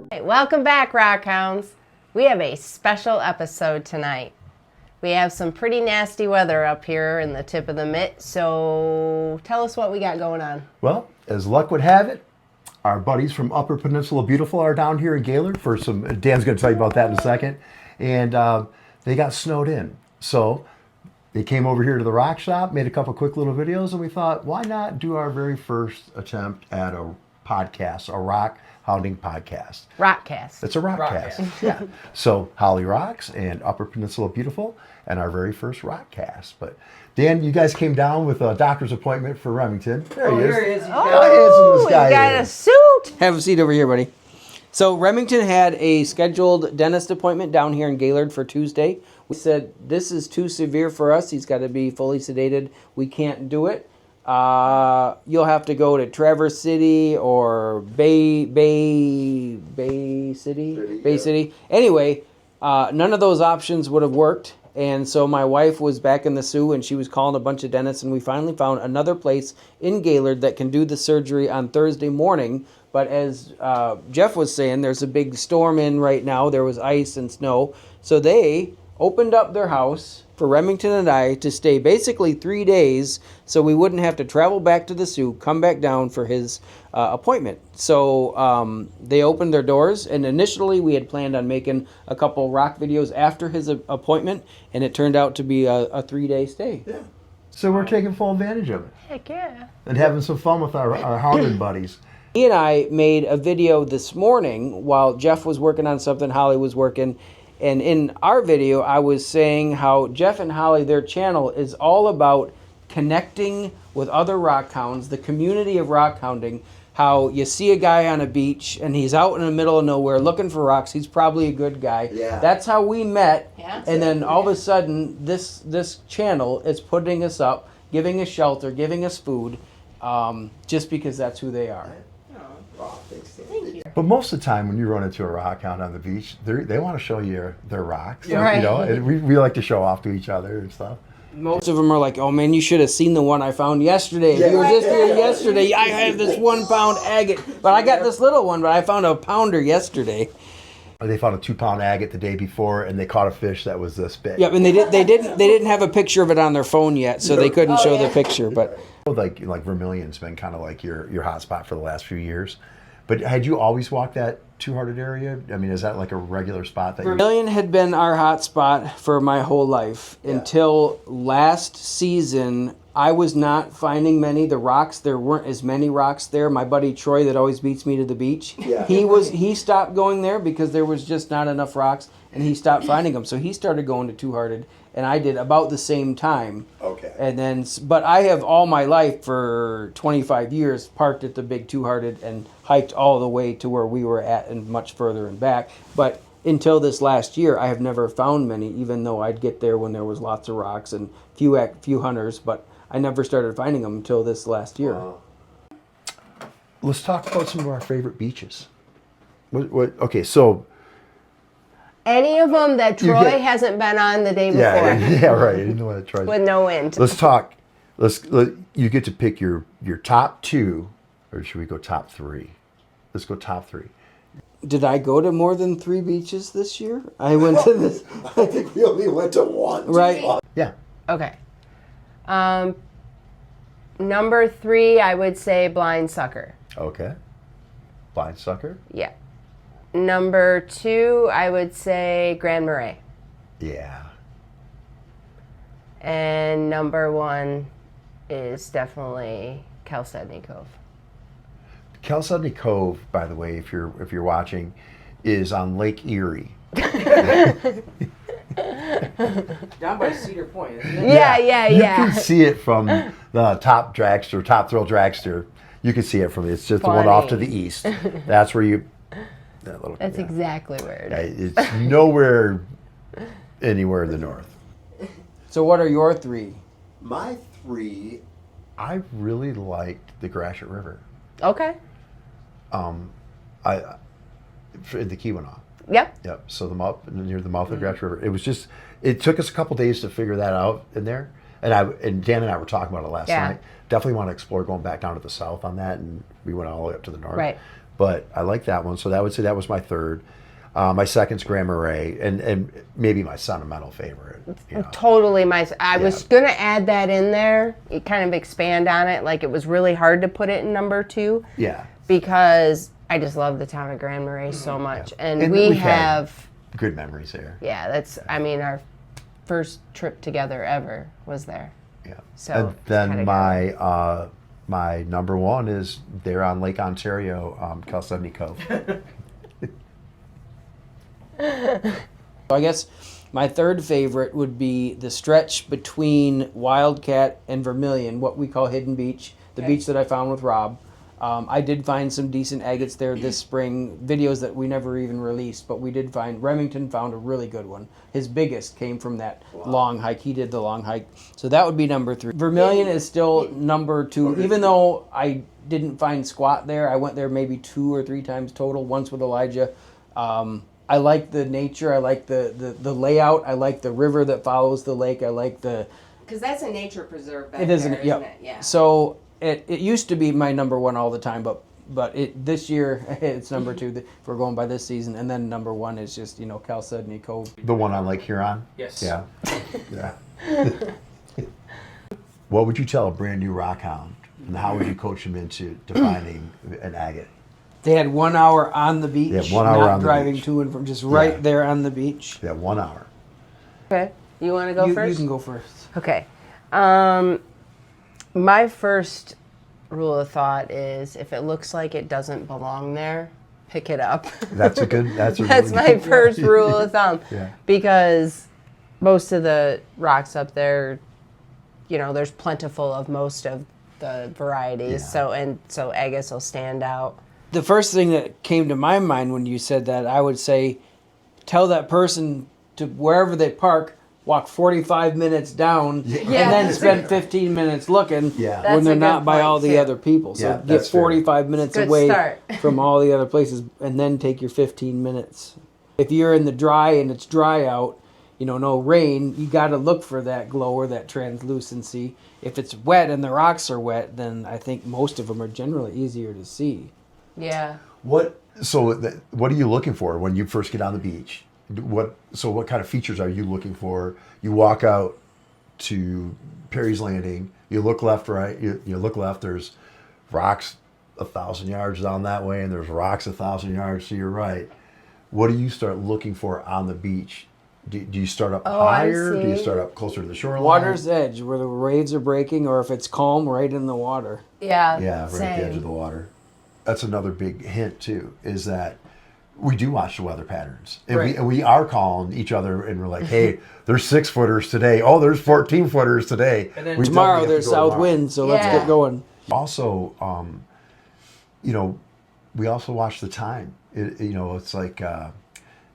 Hey, welcome back, RockHounds. We have a special episode tonight. We have some pretty nasty weather up here in the tip of the mitt, so tell us what we got going on. Well, as luck would have it, our buddies from Upper Peninsula Beautiful are down here in Gaylord for some, Dan's going to tell you about that in a second, and they got snowed in. So they came over here to the rock shop, made a couple quick little videos, and we thought, why not do our very first attempt at a podcast, a rock hounding podcast. Rockcast. It's a rockcast. Yeah. So Holly Rocks and Upper Peninsula Beautiful and our very first rockcast. But Dan, you guys came down with a doctor's appointment for Remington. There he is. Here he is. Oh, this guy you got is. a suit. Have a seat over here, buddy. So Remington had a scheduled dentist appointment down here in Gaylord for Tuesday. We said, this is too severe for us. He's got to be fully sedated. We can't do it. You'll have to go to Traverse City or Bay City. Anyway, none of those options would have worked. And so my wife was back in the Sioux and she was calling a bunch of dentists, and we finally found another place in Gaylord that can do the surgery on Thursday morning. But as Jeff was saying, there's a big storm in right now. There was ice and snow. So they opened up their house for Remington and I to stay basically 3 days so we wouldn't have to travel back to the Sioux, come back down for his appointment. So they opened their doors, and initially we had planned on making a couple rock videos after his appointment, and it turned out to be a 3-day stay. Yeah. So we're taking full advantage of it. Heck yeah. And having some fun with our hounding buddies. He and I made a video this morning while Jeff was working on something, Holly was working. And in our video, I was saying how Jeff and Holly, their channel is all about connecting with other rock hounds, the community of rock hounding. How you see a guy on a beach and he's out in the middle of nowhere looking for rocks. He's probably a good guy. Yeah. That's how we met. Yeah. And then all of a sudden, this channel is putting us up, giving us shelter, giving us food, just because that's who they are. But most of the time when you run into a rock hound on the beach, they want to show you their rocks. Yeah. Right. You know, and we like to show off to each other and stuff. Most of them are like, oh man, you should have seen the one I found yesterday. Yeah. You were just here yesterday. I have this 1 pound agate, but I got this little one, but I found a pounder yesterday. They found a 2 pound agate the day before, and they caught a fish that was this big. Yep, and they didn't have a picture of it on their phone yet, so they couldn't show the picture. But Like Vermilion's been kind of like your hot spot for the last few years. But had you always walked that Two-Hearted area? I mean, is that like a regular spot that Vermilion had been our hot spot for my whole life until last season. I was not finding many. The rocks, there weren't as many rocks there. My buddy Troy that always beats me to the beach, he stopped going there because there was just not enough rocks, and he stopped finding them. So he started going to Two-Hearted, and I did about the same time. Okay. And then, but I have all my life for 25 years parked at the big Two-Hearted and hiked all the way to where we were at and much further and back. But until this last year, I have never found many, even though I'd get there when there was lots of rocks and few hunters, but I never started finding them until this last year. Let's talk about some of our favorite beaches. Okay, so Any of them that Troy hasn't been on the day before. yeah, right. You know what Troy's. With no wind. Let's talk. You get to pick your top 2, or should we go top 3? Let's go top 3. Did I go to more than 3 beaches this year? I went to this. I think we only went to 1. Right. Yeah. Okay. Number 3, I would say Blind Sucker. Okay. Blind Sucker. Yeah. Number 2, I would say Grand Marais. Yeah. And number 1 is definitely Chalcedony Cove. Chalcedony Cove, by the way, if you're watching, is on Lake Erie. Down by Cedar Point, isn't it? Yeah. You can see it from the Top Thrill Dragster. You can see it from it's just the one off to the east. That's where you. That's exactly where it is. It's nowhere anywhere in the north. So what are your 3? My 3. I really liked the Gratiot River. Okay. The Keweenaw. Yep. So near the mouth of the Gratiot River. It took us a couple days to figure that out in there. and Dan and I were talking about it last Yeah. night. Definitely want to explore going back down to the south on that, and we went all the way up to the north. Right. But I like that one, so that would say that was my third. My second's Grand Marais, and maybe my sentimental favorite. You know. Totally I was gonna add that in there. You kind of expand on it. Like it was really hard to put it in number 2. Yeah. Because I just love the town of Grand Marais so much, and we we've had have good memories there. yeah. That's I mean our first trip together ever was there. Yeah. So and it's kinda then my number 1 is there on Lake Ontario, Calcedony Cove. I guess my third favorite would be the stretch between Wildcat and Vermilion, what we call Hidden Beach, the beach that I found with Rob. I did find some decent agates there this spring, videos that we never even released, but we did find, Remington found a really good one. His biggest came from that long hike. He did the long hike. So that would be number 3. Vermilion is still number 2, even though I didn't find squat there. I went there maybe 2 or 3 times total, once with Elijah. I like the nature. I like the layout. I like the river that follows the lake. I like the... Because that's a nature preserve back It isn't. there, Yep. isn't it? Yeah. So it used to be my number 1 all the time, but this year it's number 2 if we're going by this season, and then number 1 is just Calcedony Cove. The one on Lake Huron? Yes. Yeah. Yeah. What would you tell a brand new rockhound, and how would you coach them into defining an agate? They had 1 hour on the beach. They had 1 hour not on the driving beach. to and from, just right Yeah. there on the beach. Yeah, 1 hour. Okay. You want to go first? You can go first. Okay. My first rule of thought is if it looks like it doesn't belong there, pick it up. That's a good. That's That's really my good. first rule of thumb. Yeah. Because most of the rocks up there, there's plentiful of most of the varieties. Yeah. So agates will stand out. The first thing that came to my mind when you said that, I would say, tell that person to wherever they park, walk 45 minutes down, and then spend 15 minutes looking Yeah. That's when they're a good not by point, all the too. other people. So Yeah, get that's fair. 45 minutes Good away start. from all the other places, and then take your 15 minutes. If you're in the dry and it's dry out, no rain, you got to look for that glow or that translucency. If it's wet and the rocks are wet, then I think most of them are generally easier to see. Yeah. What are you looking for when you first get on the beach? What kind of features are you looking for? You walk out to Perry's Landing. You look left, right. You look left. There's rocks 1,000 yards down that way, and there's rocks 1,000 yards to your right. What do you start looking for on the beach? Do you start up higher? Do you start up closer to the shoreline? Water's edge, where the waves are breaking, or if it's calm, right in the water. Yeah. Yeah, right at the edge of the water. That's another big hint too, is that we do watch the weather patterns. And Right. we are calling each other and we're like, hey, there's 6-footers today. Oh, there's 14-footers today. And then We tomorrow definitely have there's to go south tomorrow. wind, so let's Yeah. get going. Also, we also watch the time. It's like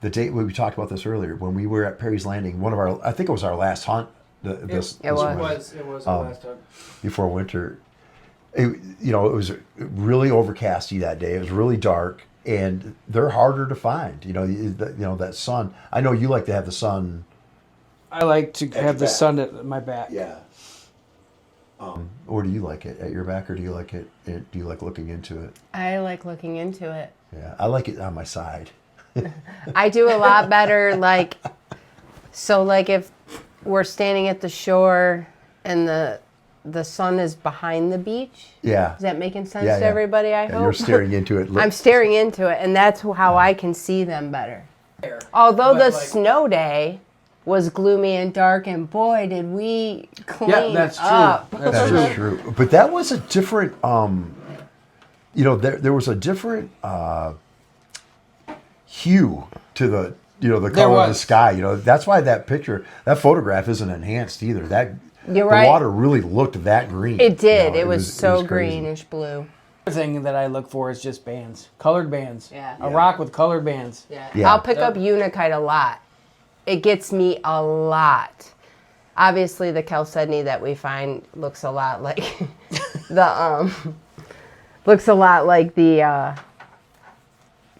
the date, we talked about this earlier, when we were at Perry's Landing, I think it was our last hunt this It was. winter, It was the last time. before winter. It was really overcasty that day. It was really dark, and they're harder to find. That sun. I know you like to have the sun. I like to have the back. sun at my back. Yeah. Or do you like it at your back, or do you like it? Do you like looking into it? I like looking into it. Yeah, I like it on my side. I do a lot better, like if we're standing at the shore and the sun is behind the beach. Yeah. Is that making sense Yeah, to yeah. everybody, I Yeah, hope? you're staring into it. I'm staring into it, and that's how I can see them better. Although the snow day was gloomy and dark, and boy, did we clean that's true. up. That's That is true. But that was a different, there was a different hue to the, the color of the was. sky. That's why that photograph isn't enhanced either. You're the right. water really looked that green. It did. It was it so was crazy. greenish blue. Other thing that I look for is just bands, colored bands. Yeah. A rock with colored bands. Yeah. I'll pick up Unikite a lot. It gets me a lot. Obviously, the chalcedony that we find looks a lot like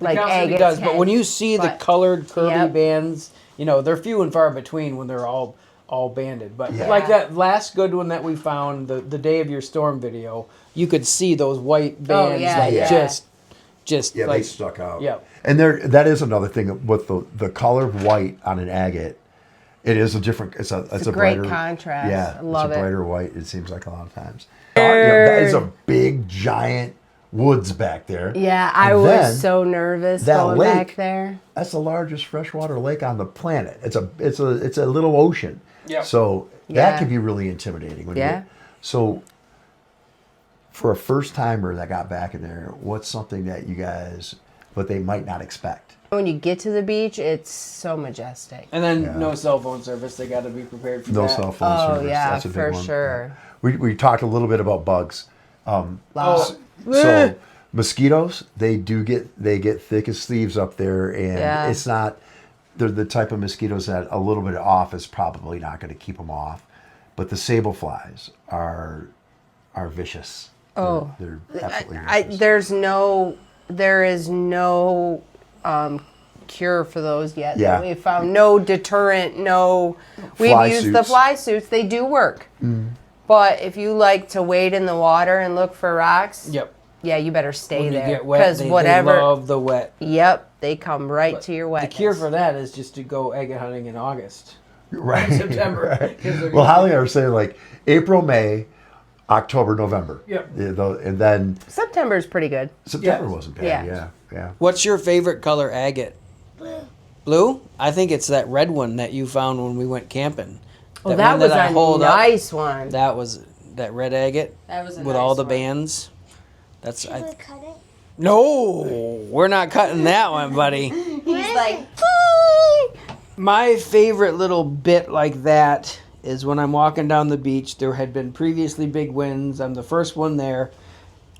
like Chalcedony agates does, but when you see the but- colored curvy Yep. bands, they're few and far between when they're all all banded. But Yeah. like that last good one that we found, the day of your storm video, you could see those white bands just Yeah, like they stuck out. Yeah. And that is another thing with the color of white on an agate. It is a different. It's a great brighter contrast. Yeah, I love it's a it. brighter white. It seems like a lot of times. That is a big giant woods back there. Yeah, I And then was so nervous that going lake, back there. That's the largest freshwater lake on the planet. It's a little ocean. Yeah. So Yeah. that can be really intimidating. Yeah. So for a first timer that got back in there, what's something that you guys, what they might not expect? When you get to the beach, it's so majestic. And then no cell phone service. They got to be prepared for No that. cell phone Oh, service. yeah, That's a big for one. sure. Yeah. We talked a little bit about bugs. Wow. So mosquitoes, they get thick as thieves up there, and Yeah. it's not. They're the type of mosquitoes that a little bit off is probably not going to keep them off, but the sable flies are vicious. Oh. they're absolutely vicious. There is no cure for those yet. Yeah. We found no deterrent, we've Fly used the suits. fly suits, they do work. But if you like to wade in the water and look for rocks, Yep. yeah, you better stay When you there. get wet, they love the wet. Yep, they come right to your The wetness. cure for that is just to go agate hunting in August. Right. September. Right. 'Cause they're Well, gonna- Holly and I were saying like April, May, October, November. Yep. And then September's pretty good. September Yeah. wasn't bad. Yeah. Yeah. What's your favorite color agate? Blue? I think it's that red one that you found when we went camping. Well, that one was I a hold up, nice one. that was that red agate That was a with nice all the one. bands. That's Should we cut it? No, we're not cutting that one, buddy. He's like, My favorite little bit like that is when I'm walking down the beach. There had been previously big winds. I'm the first one there.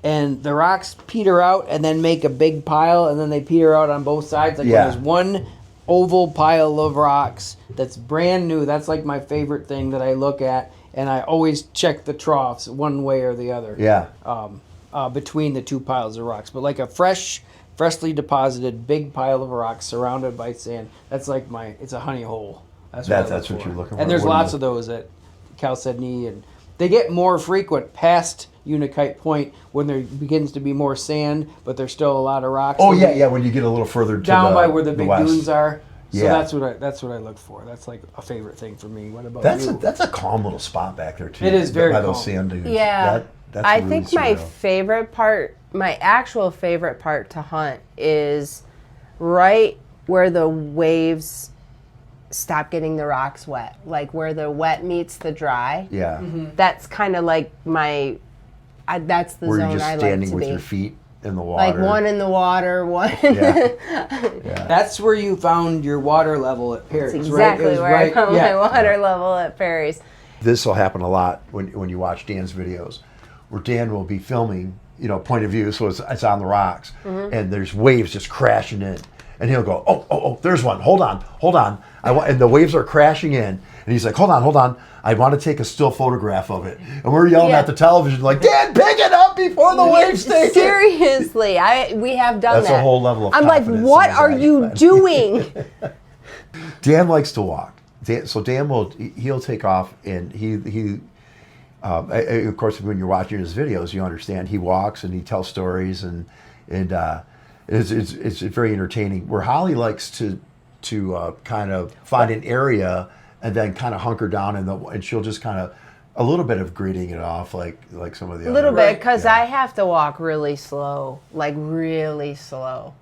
And the rocks peter out and then make a big pile, and then they peter out on both sides. Like Yeah. when there's one oval pile of rocks that's brand new. That's like my favorite thing that I look at. And I always check the troughs one way or the other. Yeah. Between the two piles of rocks. But like a freshly deposited big pile of rocks surrounded by sand. That's like it's a honey hole. That's That's I look what for. you're looking for. And there's What do lots you- of those at Chalcedony, and they get more frequent past Unikite Point when there begins to be more sand, but there's still a lot of rocks. Oh yeah. When you get a little further to Down by where the big west. dunes are. So Yeah. that's what I look for. That's like a favorite thing for me. What about That's you? a calm little spot back there too. It is very by those calm. sand dunes. yeah. That's I really think my surreal. favorite part, my actual favorite part to hunt is right where the waves stop getting the rocks wet. Like where the wet meets the dry. Yeah. That's kind of like that's the Where you're zone just I like standing to with be. your feet in the water. Like one in the water, one. Yeah. That's where you found your water level at Perry's, That's right? exactly It was where I found yeah. my water level at Perry's. This will happen a lot when you watch Dan's videos, where Dan will be filming, point of view, so it's on the rocks, Mm-hmm. and there's waves just crashing in, and he'll go, oh, there's one. Hold on. And the waves are crashing in, and he's like, hold on. I want to take a still photograph of it, and we're yelling Yeah. at the television like, Dan, pick it up before the waves take it. Seriously, we have done That's that. a whole level of I'm like, confidence what in are his you act. doing? Dan likes to walk. Dan he'll take off, and he of course, when you're watching his videos, you understand he walks and he tells stories, and it's very entertaining. Where Holly likes to kind of find an area and then kind of hunker down, and she'll just kind of a little bit of grading it off, like some of the A little other, bit, because yeah. I have to walk really slow, like really slow.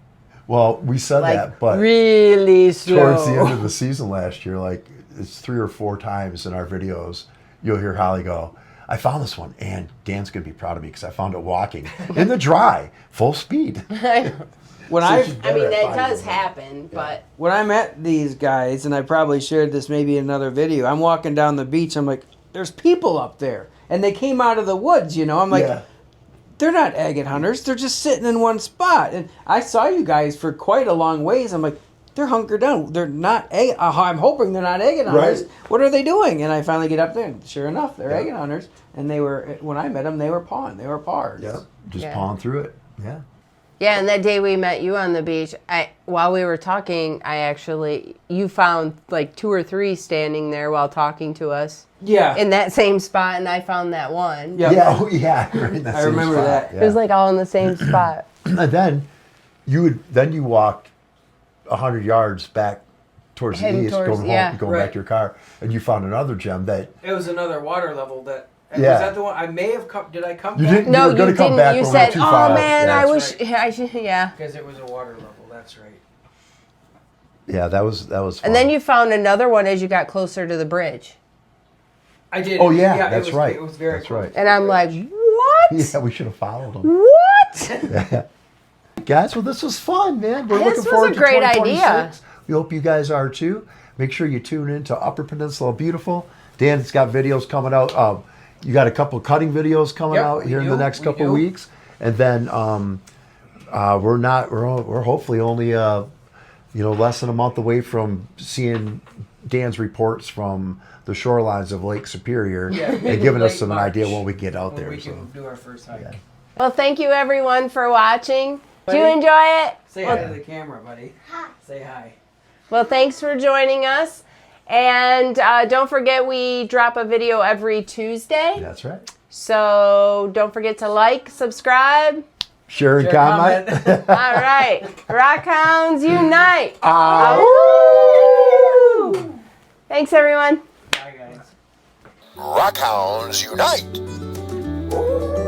Well, we said Like that, but really slow. towards the end of the season last year, like it's 3 or 4 times in our videos, you'll hear Holly go, I found this one, and Dan's going to be proud of me because I found it walking in the dry, full speed. When I I've mean, that does happen, but When I met these guys, and I probably shared this maybe in another video, I'm walking down the beach, I'm like, there's people up there. And they came out of the woods, I'm like, Yeah. they're not agate hunters, they're just sitting in one spot. And I saw you guys for quite a long ways, I'm like, they're hunkered down. They're not I'm hoping they're not agate hunters. Right. What are they doing? And I finally get up there, and sure enough, they're Yeah. agate hunters. And they were, when I met them, they were pawing, they were pars. Yeah, just Yeah. pawing through it. Yeah. Yeah, and that day we met you on the beach, while we were talking, you found like 2 or 3 standing there while talking to us. Yeah. In that same spot, and I found that one. Yeah. Yeah, oh, yeah. You're in that I same remember spot. that. Yeah. It was like all in the same spot. And then you walked 100 yards back towards the Heading east, towards- going yeah. home, going Right. back to your car, and you found another gem that It was another water level that. Yeah. Was that the one? I may have come. Did I come you back? didn't. No, you were you going to come didn't. back. You but we were said, too "Oh far out." man, Yeah. I wish." right. I should, yeah. Because it was a water level. That's right. Yeah, that was fun. And then you found another one as you got closer to the bridge, I did. Oh yeah, it that's was, right. It was very That's close. right. and I'm like, "What? Yeah, we should have followed them. What?" Guys, well, this was fun, man. We're This looking was forward a to great 2026. idea. We hope you guys are too. Make sure you tune in to Upper Peninsula Beautiful. Dan's got videos coming out. You got a couple cutting videos coming Yep, out we here in the do, next we couple do. weeks, and then we're hopefully only less than a month away from seeing Dan's reports from the shorelines of Lake Superior Yeah, and giving us late some March, idea when we get out when there. we So. can do our first hike. Yeah. Well, thank you everyone for watching. Did you Buddy? enjoy it? Say hi to the camera, buddy. Say hi. Well, thanks for joining us. And don't forget, we drop a video every Tuesday. That's right. So don't forget to like, subscribe. Share and Share, comment. comment. All right. RockHounds Unite. Woo! Thanks, everyone. Bye, guys. RockHounds Unite.